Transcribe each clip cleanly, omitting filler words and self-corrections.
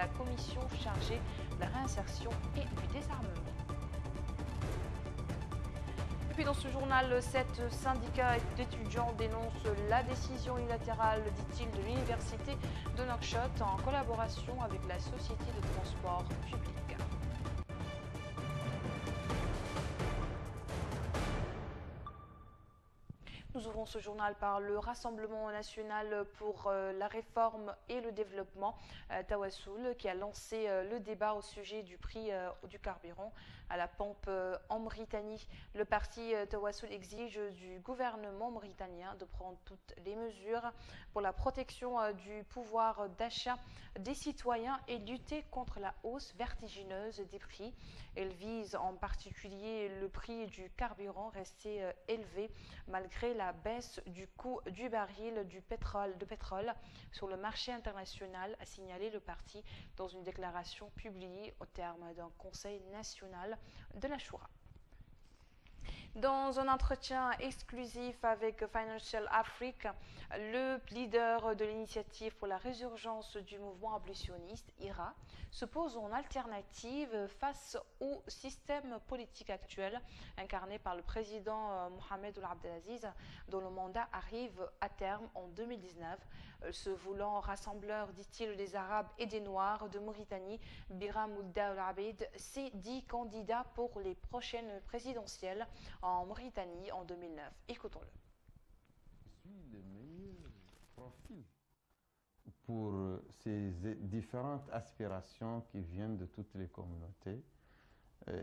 la commission chargée de la réinsertion et du désarmement. Et puis dans ce journal, 7 syndicats d'étudiants dénoncent la décision unilatérale, dit-il, de l'université de Nouakchott en collaboration avec la société de transport public. Nous ouvrons ce journal par le Rassemblement national pour la réforme et le développement, Tawassoul, qui a lancé le débat au sujet du prix du carburant à la pompe en Mauritanie. Le parti Tawassoul exige du gouvernement mauritanien de prendre toutes les mesures pour la protection du pouvoir d'achat des citoyens et lutter contre la hausse vertigineuse des prix. Elle vise en particulier le prix du carburant resté élevé malgré la baisse du coût du baril de pétrole sur le marché international, a signalé le parti dans une déclaration publiée au terme d'un conseil national de la Choura. Dans un entretien exclusif avec Financial Africa, le leader de l'initiative pour la résurgence du mouvement abolitionniste, IRA, se pose en alternative face au système politique actuel incarné par le président Mohamed Ould Abdelaziz, dont le mandat arrive à terme en 2019. Se voulant rassembleur, dit-il, des Arabes et des Noirs de Mauritanie, Biram Ould Abed s'est dit candidat pour les prochaines présidentielles en Mauritanie en 2009. Écoutons-le. Je suis le meilleur profil pour ces différentes aspirations qui viennent de toutes les communautés,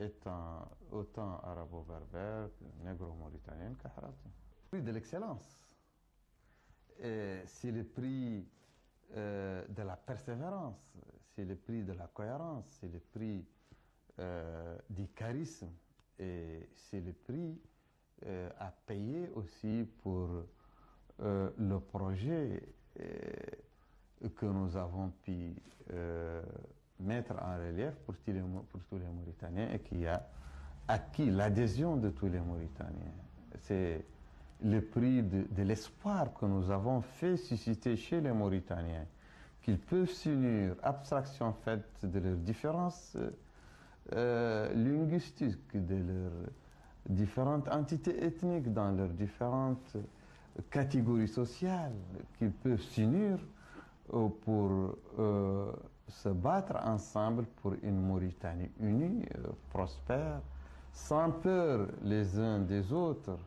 étant autant arabo-berbère, négro-mauritanienne qu'arabe. Le prix de l'excellence, c'est le prix de la persévérance, c'est le prix de la cohérence, c'est le prix du charisme. Et c'est le prix à payer aussi pour le projet que nous avons pu mettre en relief pour tous les Mauritaniens et qui a acquis l'adhésion de tous les Mauritaniens. C'est le prix de l'espoir que nous avons fait susciter chez les Mauritaniens, qu'ils peuvent s'unir, abstraction faite de leurs différences linguistiques, de leurs différentes entités ethniques, dans leurs différentes catégories sociales, qu'ils peuvent s'unir pour se battre ensemble pour une Mauritanie unie, prospère, sans peur les uns des autres,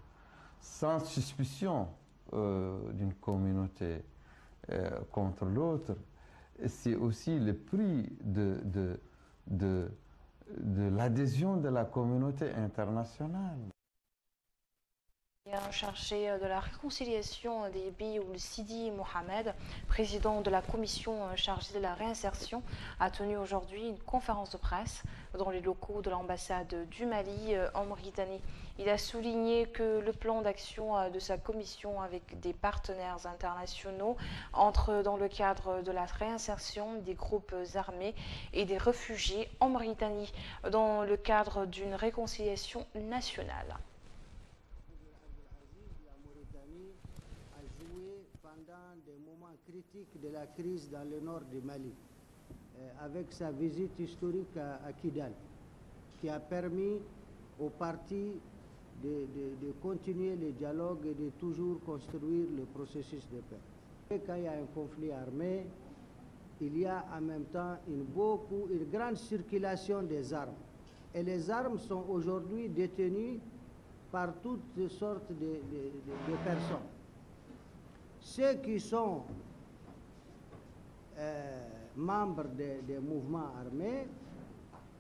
sans suspicion d'une communauté contre l'autre. C'est aussi le prix de l'adhésion de la communauté internationale. Chargé de la réconciliation des pays, Ould Sidi Mohamed, président de la commission chargée de la réinsertion, a tenu aujourd'hui une conférence de presse dans les locaux de l'ambassade du Mali en Mauritanie. Il a souligné que le plan d'action de sa commission avec des partenaires internationaux entre dans le cadre de la réinsertion des groupes armés et des réfugiés en Mauritanie dans le cadre d'une réconciliation nationale. Pendant des moments critiques de la crise dans le nord du Mali, avec sa visite historique à Kidal, qui a permis aux partis de continuer le dialogue et de toujours construire le processus de paix. Et quand il y a un conflit armé, il y a en même temps une grande circulation des armes. Et les armes sont aujourd'hui détenues par toutes sortes de personnes. Ceux qui sont membres des mouvements armés,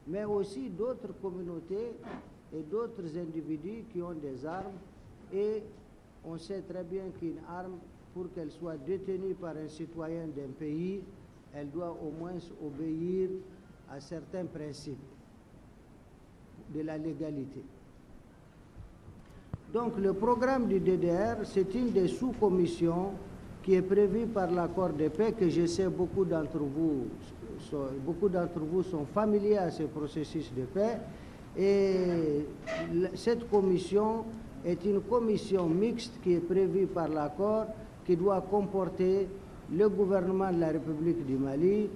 mais aussi d'autres communautés et d'autres individus qui ont des armes. Et on sait très bien qu'une arme, pour qu'elle soit détenue par un citoyen d'un pays, elle doit au moins obéir à certains principes de la légalité. Donc le programme du DDR, c'est une des sous-commissions qui est prévue par l'accord de paix, que je sais beaucoup d'entre vous sont familiers à ce processus de paix. Et cette commission est une commission mixte qui est prévue par l'accord, qui doit comporter le gouvernement de la République du Mali,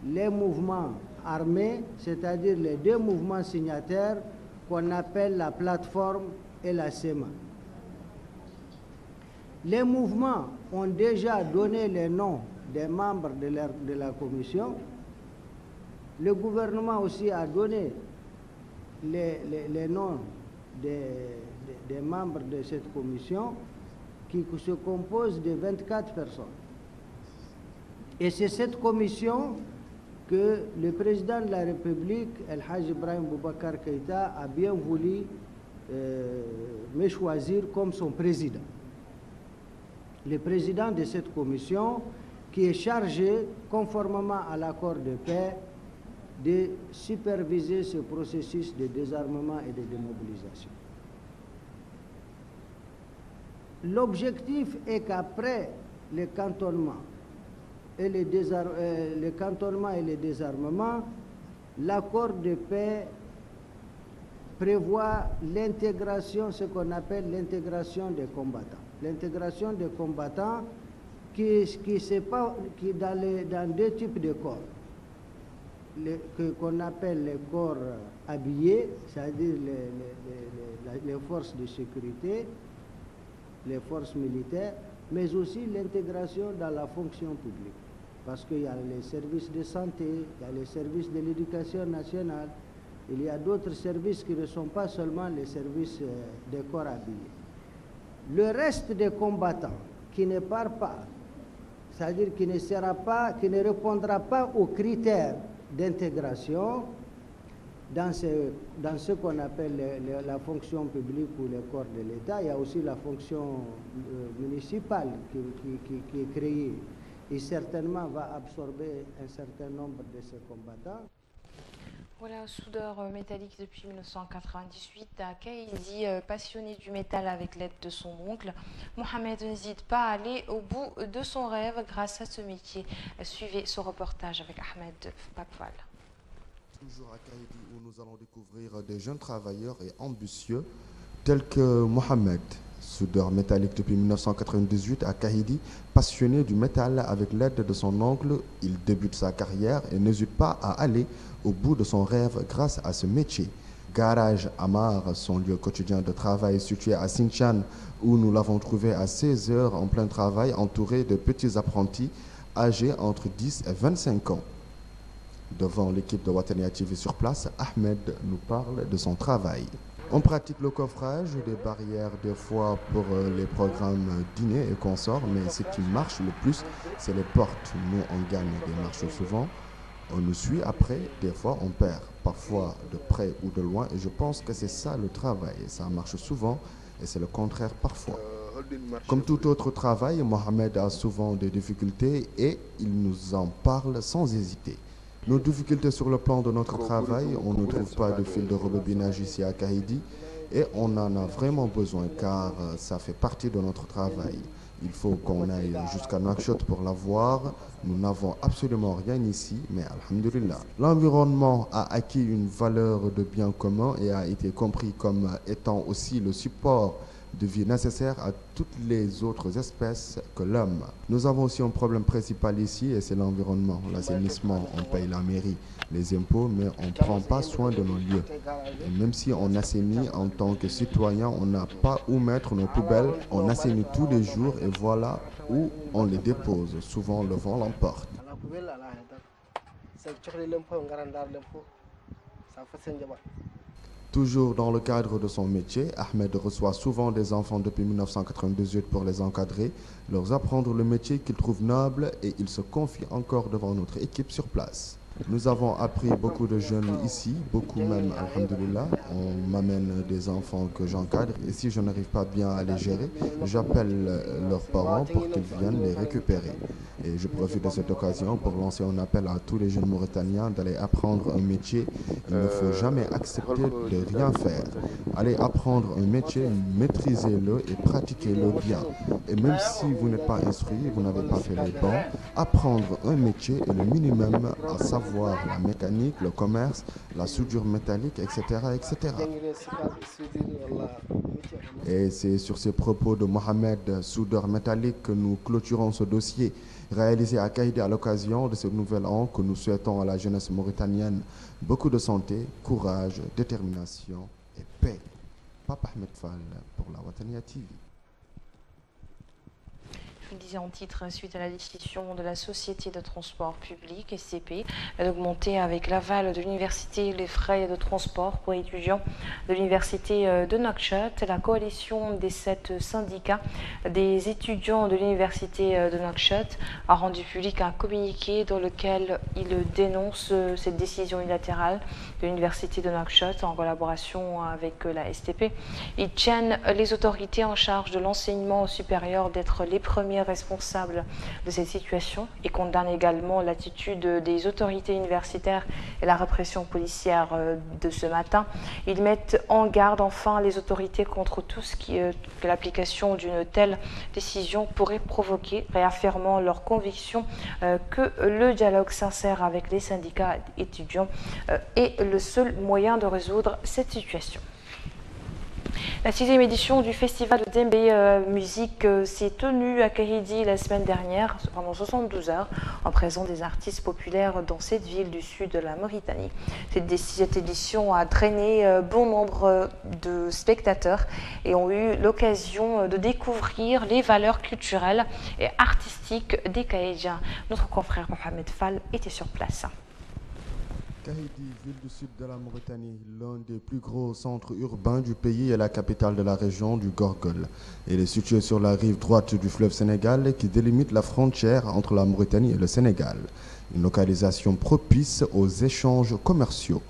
les mouvements armés, c'est-à-dire les deux mouvements signataires qu'on appelle la plateforme et la SEMA. Les mouvements ont déjà donné les noms des membres de la commission. Le gouvernement aussi a donné les noms des membres de cette commission qui se compose de 24 personnes. Et c'est cette commission que le président de la République, El Haj Ibrahim Boubacar Keïta, a bien voulu me choisir comme son président. Le président de cette commission qui est chargé, conformément à l'accord de paix, de superviser ce processus de désarmement et de démobilisation. L'objectif est qu'après le cantonnement et le désarmement, l'accord de paix prévoit l'intégration, ce qu'on appelle l'intégration des combattants. L'intégration des combattants qui dans deux types de corps. Qu'on appelle les corps habillés, c'est-à-dire les forces de sécurité, les forces militaires, mais aussi l'intégration dans la fonction publique. Parce qu'il y a les services de santé, il y a les services de l'éducation nationale, il y a d'autres services qui ne sont pas seulement les services des corps habillés. Le reste des combattants qui ne part pas, c'est-à-dire qui ne répondra pas aux critères d'intégration dans ce qu'on appelle la fonction publique ou les corps de l'État. Il y a aussi la fonction municipale qui est créée et certainement va absorber un certain nombre de ces combattants. Voilà, soudeur métallique depuis 1998 à Kaïdi, passionné du métal avec l'aide de son oncle. Mohamed n'hésite pas à aller au bout de son rêve grâce à ce métier. Suivez ce reportage avec Ahmed Papval. Toujours à Kaïdi où nous allons découvrir des jeunes travailleurs et ambitieux tels que Mohamed, soudeur métallique depuis 1998 à Kaïdi, passionné du métal avec l'aide de son oncle. Il débute sa carrière et n'hésite pas à aller au bout de son rêve grâce à ce métier. Garage Amar, son lieu quotidien de travail situé à Xinjiang, où nous l'avons trouvé à 16 heures en plein travail, entouré de petits apprentis âgés entre 10 et 25 ans. Devant l'équipe de Watania TV sur place, Ahmed nous parle de son travail. On pratique le coffrage des barrières des fois pour les programmes dîner et consorts, mais ce qui marche le plus, c'est les portes. Nous, on gagne des marches souvent, on nous suit après, des fois on perd, parfois de près ou de loin, et je pense que c'est ça le travail. Ça marche souvent et c'est le contraire parfois. Comme tout autre travail, Mohamed a souvent des difficultés et il nous en parle sans hésiter. Nos difficultés sur le plan de notre travail, on ne trouve pas de fil de rebobinage ici à Kaïdi et on en a vraiment besoin car ça fait partie de notre travail. Il faut qu'on aille jusqu'à Nouakchott pour l'avoir. Nous n'avons absolument rien ici, mais alhamdulillah. L'environnement a acquis une valeur de bien commun et a été compris comme étant aussi le support de vie nécessaire à toutes les autres espèces que l'homme. Nous avons aussi un problème principal ici et c'est l'environnement. L'assainissement, on paye la mairie, les impôts, mais on ne prend pas soin de nos lieux. Et même si on assainit en tant que citoyen, on n'a pas où mettre nos poubelles. On assainit tous les jours et voilà où on les dépose. Souvent, le vent l'emporte. Toujours dans le cadre de son métier, Ahmed reçoit souvent des enfants depuis 1998 pour les encadrer, leur apprendre le métier qu'ils trouvent noble et il se confie encore devant notre équipe sur place. Nous avons appris beaucoup de jeunes ici, beaucoup même, alhamdulillah. On m'amène des enfants que j'encadre et si je n'arrive pas bien à les gérer, j'appelle leurs parents pour qu'ils viennent les récupérer. Et je profite de cette occasion pour lancer un appel à tous les jeunes Mauritaniens d'aller apprendre un métier. Il ne faut jamais accepter de rien faire. Allez apprendre un métier, maîtrisez-le et pratiquez-le bien. Et même si vous n'êtes pas instruit, vous n'avez pas fait les bancs, apprendre un métier est le minimum, à savoir la mécanique, le commerce, la soudure métallique, etc. etc. Et c'est sur ces propos de Mohamed, soudeur métallique, que nous clôturons ce dossier. réalisé à Kahidi à l'occasion de ce nouvel an que nous souhaitons à la jeunesse mauritanienne beaucoup de santé, courage, détermination et paix. Papa Ahmed Fall pour la Watania TV. Je vous le disais en titre, suite à la décision de la Société de transport public, SCP, d'augmenter avec l'aval de l'université les frais de transport pour étudiants de l'université de Nouakchott, la coalition des 7 syndicats des étudiants de l'université de Nouakchott a rendu public un communiqué dans lequel il dénonce cette décision unilatérale de l'université de Nouakchott en collaboration avec la STP. Ils tiennent les autorités en charge de l'enseignement supérieur d'être les premiers responsables de cette situation et condamne également l'attitude des autorités universitaires et la répression policière de ce matin. Ils mettent en garde enfin les autorités contre tout ce que l'application d'une telle décision pourrait provoquer, réaffirmant leur conviction que le dialogue sincère avec les syndicats étudiants est le seul moyen de résoudre cette situation. La 6e édition du festival de Djembé Musique s'est tenue à Kahidi la semaine dernière pendant 72 heures en présence des artistes populaires dans cette ville du sud de la Mauritanie. Cette édition a drainé bon nombre de spectateurs et ont eu l'occasion de découvrir les valeurs culturelles et artistiques des Kahidjiens. Notre confrère Mohamed Fall était sur place. Kahidi, ville du sud de la Mauritanie, l'un des plus gros centres urbains du pays et la capitale de la région du Gorgol. Elle est située sur la rive droite du fleuve Sénégal qui délimite la frontière entre la Mauritanie et le Sénégal. Une localisation propice aux échanges commerciaux.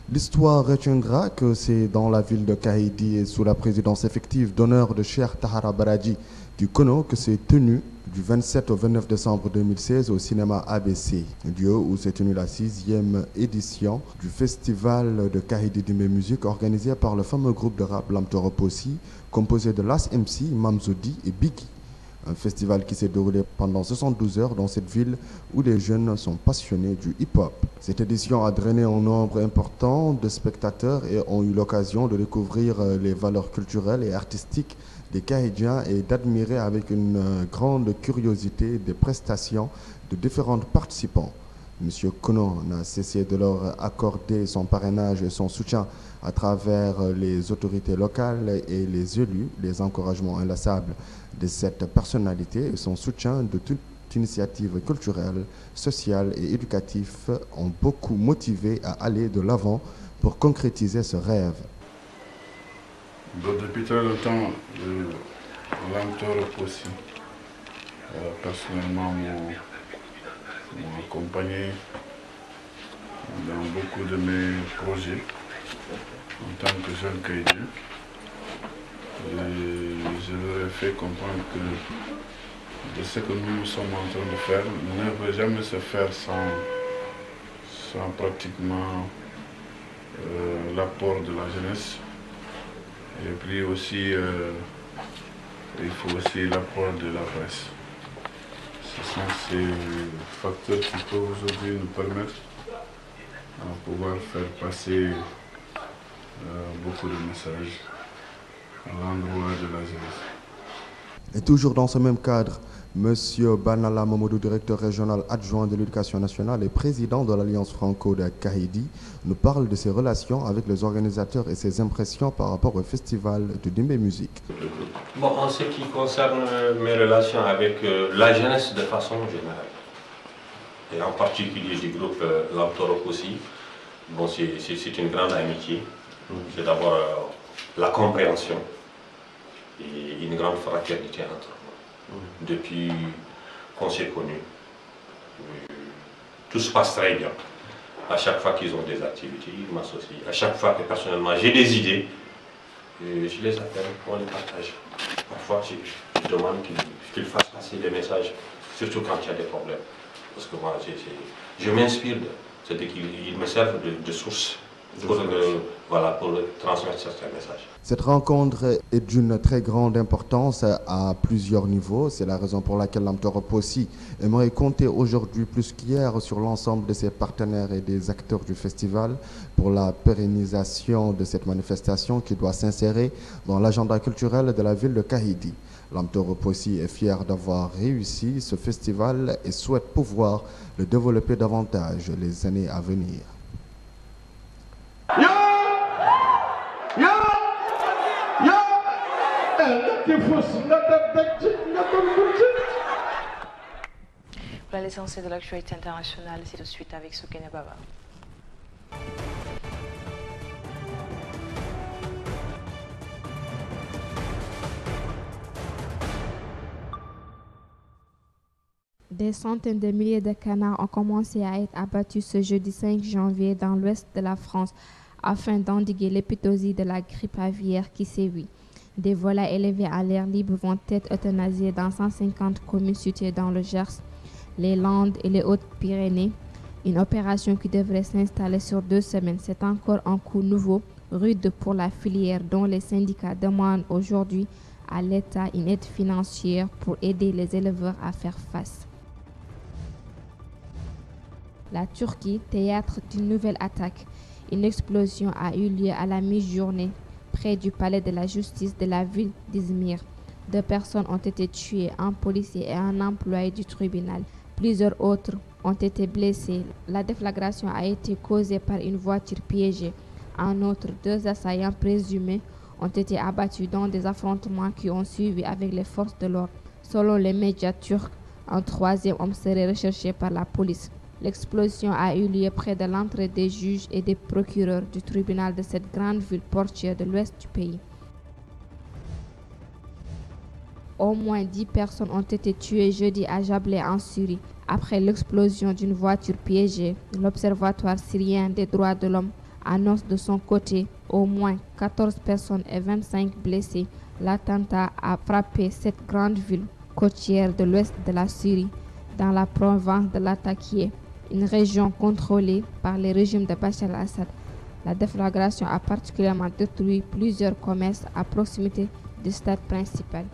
L'histoire retiendra que c'est dans la ville de Kahidi et sous la présidence effective d'honneur de Cheikh Tahara Baradji du Kono que s'est tenu du 27 au 29 décembre 2016 au cinéma ABC, lieu où s'est tenue la 6e édition du festival de Kahidi Djembé Musique organisé par le fameux groupe de rap Lamtoropossi composé de Las MC, Mamzoudi et Biggie. Un festival qui s'est déroulé pendant 72 heures dans cette ville où les jeunes sont passionnés du hip-hop. Cette édition a drainé un nombre important de spectateurs et ont eu l'occasion de découvrir les valeurs culturelles et artistiques des Kahidjiens et d'admirer avec une grande curiosité des prestations de différents participants. M. Kono n'a cessé de leur accorder son parrainage et son soutien à travers les autorités locales et les élus, les encouragements inlassables de cette personnalité et son soutien de toute initiative culturelle, sociale et éducative ont beaucoup motivé à aller de l'avant pour concrétiser ce rêve. Depuis très longtemps, Lamtoropossi, personnellement, m'ont accompagné dans beaucoup de mes projets en tant que jeune Kahidjien. Je leur ai fait comprendre que de ce que nous sommes en train de faire ne peut jamais se faire sans pratiquement l'apport de la jeunesse. Et puis aussi, il faut aussi l'apport de la presse. Ce sont ces facteurs qui peuvent aujourd'hui nous permettre de pouvoir faire passer beaucoup de messages à l'endroit de la jeunesse. Et toujours dans ce même cadre, M. Banala Mamadou, directeur régional adjoint de l'éducation nationale et président de l'Alliance Franco de Kahidi, nous parle de ses relations avec les organisateurs et ses impressions par rapport au festival de Djembé Musique. Bon, en ce qui concerne mes relations avec la jeunesse de façon générale, et en particulier du groupe Lamtoropossi, bon, c'est une grande amitié. C'est d'abord la compréhension et une grande fraternité entre nous. Depuis qu'on s'est connus, tout se passe très bien. À chaque fois qu'ils ont des activités, ils m'associent. À chaque fois que personnellement j'ai des idées, je les appelle, on les partage. Parfois, je demande qu'ils fassent passer des messages, surtout quand il y a des problèmes. Parce que moi, je m'inspire, c'est-à-dire qu'ils me servent de source pour transmettre certains messages. Cette rencontre est d'une très grande importance à plusieurs niveaux. C'est la raison pour laquelle l'Amtoroposi aimerait compter aujourd'hui plus qu'hier sur l'ensemble de ses partenaires et des acteurs du festival pour la pérennisation de cette manifestation qui doit s'insérer dans l'agenda culturel de la ville de Kahidi. L'Amtoroposi est fier d'avoir réussi ce festival et souhaite pouvoir le développer davantage les années à venir. Voilà l'essentiel de l'actualité internationale, c'est tout de suite avec Soukene Baba. Des centaines de milliers de canards ont commencé à être abattus ce jeudi 5 janvier dans l'ouest de la France afin d'endiguer l'épidémie de la grippe aviaire qui sévit. Des volailles élevées à l'air libre vont être euthanasiées dans 150 communes situées dans le Gers, les Landes et les Hautes-Pyrénées. Une opération qui devrait s'installer sur 2 semaines. C'est encore un coup nouveau, rude pour la filière dont les syndicats demandent aujourd'hui à l'État une aide financière pour aider les éleveurs à faire face. La Turquie, théâtre d'une nouvelle attaque. Une explosion a eu lieu à la mi-journée près du palais de la justice de la ville d'Izmir. 2 personnes ont été tuées, un policier et un employé du tribunal. Plusieurs autres ont été blessés. La déflagration a été causée par une voiture piégée. En outre, 2 assaillants présumés ont été abattus dans des affrontements qui ont suivi avec les forces de l'ordre. Selon les médias turcs, un 3e homme serait recherché par la police. L'explosion a eu lieu près de l'entrée des juges et des procureurs du tribunal de cette grande ville portuaire de l'ouest du pays. Au moins 10 personnes ont été tuées jeudi à Jablé en Syrie après l'explosion d'une voiture piégée. L'Observatoire syrien des droits de l'homme annonce de son côté au moins 14 personnes et 25 blessés. L'attentat a frappé cette grande ville côtière de l'ouest de la Syrie dans la province de Latakia, une région contrôlée par le régime de Bachar al-Assad. La déflagration a particulièrement détruit plusieurs commerces à proximité du stade principal.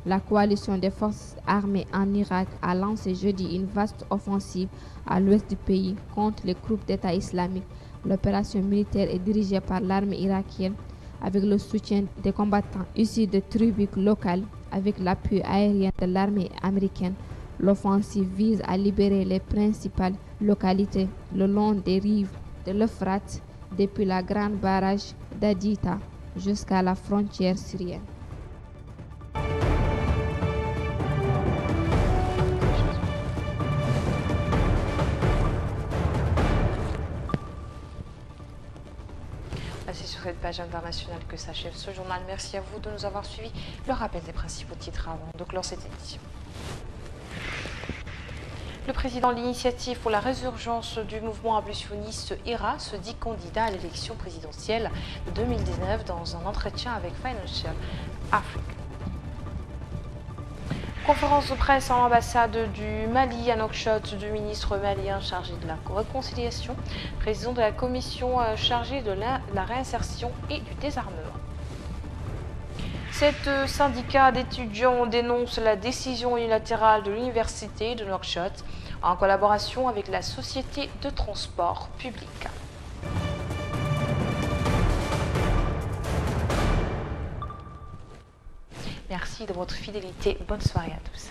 La coalition des forces armées en Irak a lancé jeudi une vaste offensive à l'ouest du pays contre les groupes d'État islamique. L'opération militaire est dirigée par l'armée irakienne avec le soutien des combattants issus de tribus locales avec l'appui aérien de l'armée américaine. L'offensive vise à libérer les principales localités le long des rives de l'Euphrate, depuis la grande barrage d'Adita jusqu'à la frontière syrienne. C'est sur cette page internationale que s'achève ce journal. Merci à vous de nous avoir suivis. Le rappel des principaux titres avant de clore cette édition. Le président de l'Initiative pour la résurgence du mouvement abolitionniste IRA se dit candidat à l'élection présidentielle de 2019 dans un entretien avec Financial Africa. Conférence de presse en l'ambassade du Mali à Nouakchott du ministre malien chargé de la réconciliation, président de la commission chargée de la réinsertion et du désarmement. 7 syndicats d'étudiants dénoncent la décision unilatérale de l'université de Nouakchott en collaboration avec la société de transport public. Merci de votre fidélité. Bonne soirée à tous.